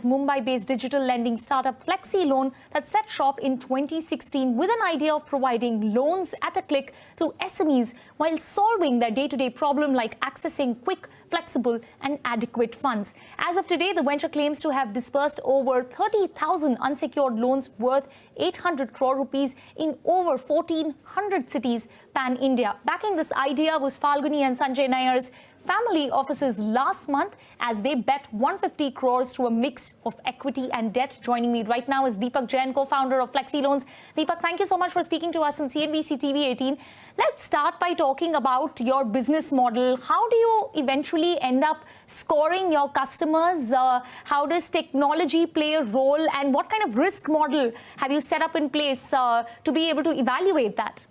Mumbai-based digital lending startup Flexi Loan that set shop in 2016 with an idea of providing loans at a click to SMEs while solving their day-to-day problem like accessing quick, flexible and adequate funds. As of today, the venture claims to have disbursed over 30,000 unsecured loans worth 800 crore rupees in over 1,400 cities pan-India. Backing this idea was Falguni and Sanjay Nair's family offices last month as they bet 150 crores through a mix of equity and debt. Joining me right now is Deepak Jain, co-founder of Flexi Loans. Deepak, thank you so much for speaking to us on CNBC TV 18. Let's start by talking about your business model. How do you eventually end up scoring your customers? How does technology play a role? And what kind of risk model have you set up in place to be able to evaluate that?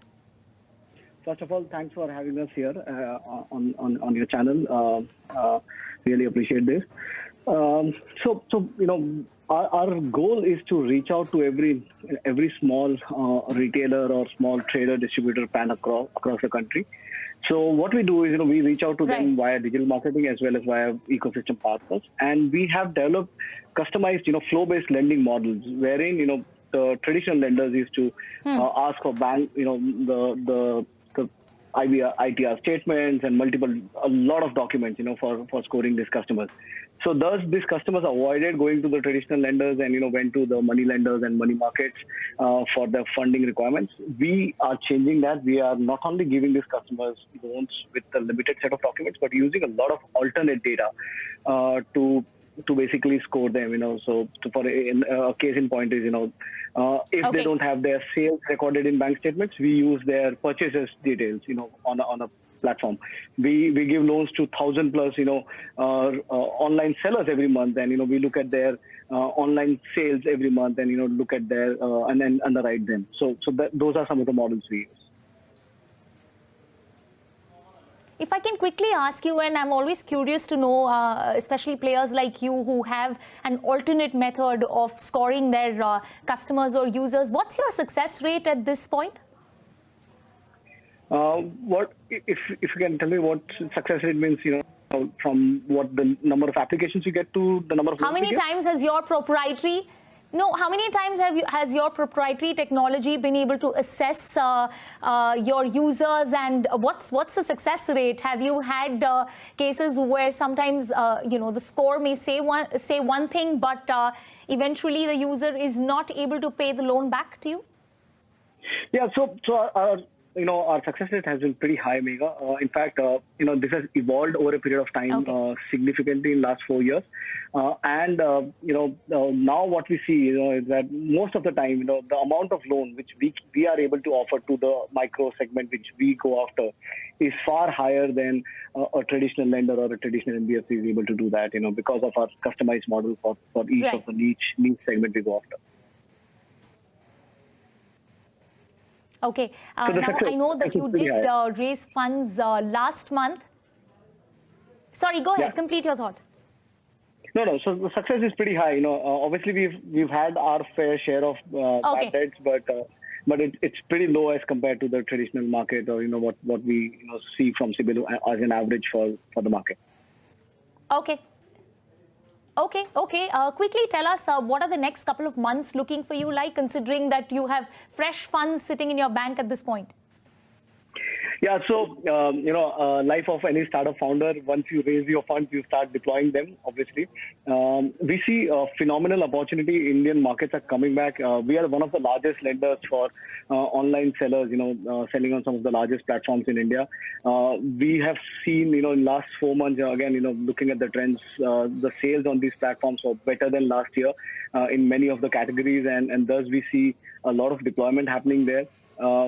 First of all, thanks for having us here on your channel. Really appreciate this. Our goal is to reach out to every small retailer or small trader distributor pan across the country. So what we do is, we reach out to them via digital marketing as well as via ecosystem partners, and we have developed customized, flow-based lending models wherein, the traditional lenders used to ask for bank, the ITR statements and a lot of documents, for scoring these customers. So thus these customers avoided going to the traditional lenders and, went to the money lenders and money markets for their funding requirements. We are changing that. We are not only giving these customers loans with a limited set of documents, but using a lot of alternate data to basically score them, So for a case in point is, if they don't have their sales recorded in bank statements, we use their purchases details, on a platform. We give loans to 1,000 plus, online sellers every month, and we look at their online sales every month, and look at their and then underwrite them. So those are some of the models we use. If I can quickly ask you, and I'm always curious to know, especially players like you who have an alternate method of scoring their customers or users, what's your success rate at this point? If you can tell me what success rate means, from what the number of applications you get to the number of... How many times has your proprietary... No, how many times has your proprietary technology been able to assess your users, and what's the success rate? Have you had cases where sometimes the score may say one thing, but eventually the user is not able to pay the loan back to you? Yeah, so our success rate has been pretty high, Megha. In fact, this has evolved over a period of time significantly in the last 4 years. Now what we see, is that most of the time, the amount of loan which we are able to offer to the micro segment which we go after is far higher than a traditional lender or a traditional NBFC is able to do that, because of our customized model for each of the niche segment we go after. Okay. Now, I know that you did raise funds last month. Sorry, go ahead. Complete your thought. No. So the success is pretty high. Obviously we've had our fair share of bad debts, but it's pretty low as compared to the traditional market, or what we see from CIBIL as an average for the market. Okay. Quickly tell us, what are the next couple of months looking for you like, considering that you have fresh funds sitting in your bank at this point? Yeah, so, life of any startup founder, once you raise your funds, you start deploying them, obviously. We see a phenomenal opportunity. Indian markets are coming back. We are one of the largest lenders for online sellers, selling on some of the largest platforms in India. We have seen, in the last 4 months, again, looking at the trends, the sales on these platforms are better than last year in many of the categories, and thus we see a lot of deployment happening there.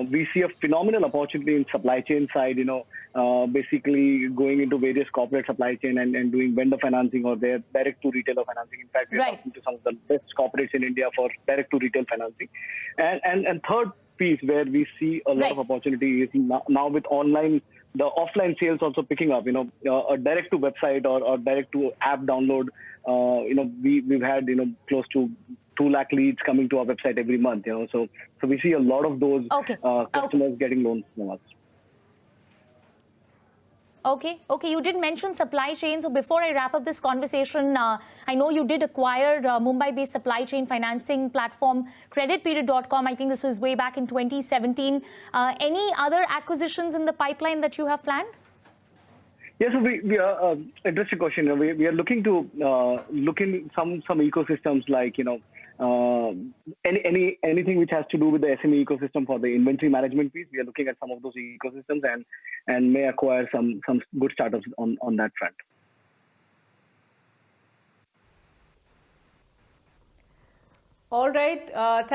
We see a phenomenal opportunity in supply chain side, basically going into various corporate supply chain and doing vendor financing or their direct to retailer financing. In fact, we're talking to some of the best corporates in India for direct to retail financing. And third piece where we see a lot of opportunity is now with online, the offline sales also picking up, a direct to website or direct to app download. We've had, close to 2 lakh leads coming to our website every month, so we see a lot of those customers getting loans from us. Okay, you did mention supply chain. So before I wrap up this conversation, I know you did acquire Mumbai-based supply chain financing platform creditperiod.com. I think this was way back in 2017. Any other acquisitions in the pipeline that you have planned? Yes, so we are address your question. We are looking to look in some ecosystems like anything which has to do with the SME ecosystem for the inventory management piece. We are looking at some of those ecosystems and may acquire some good startups on that front. All right. Thank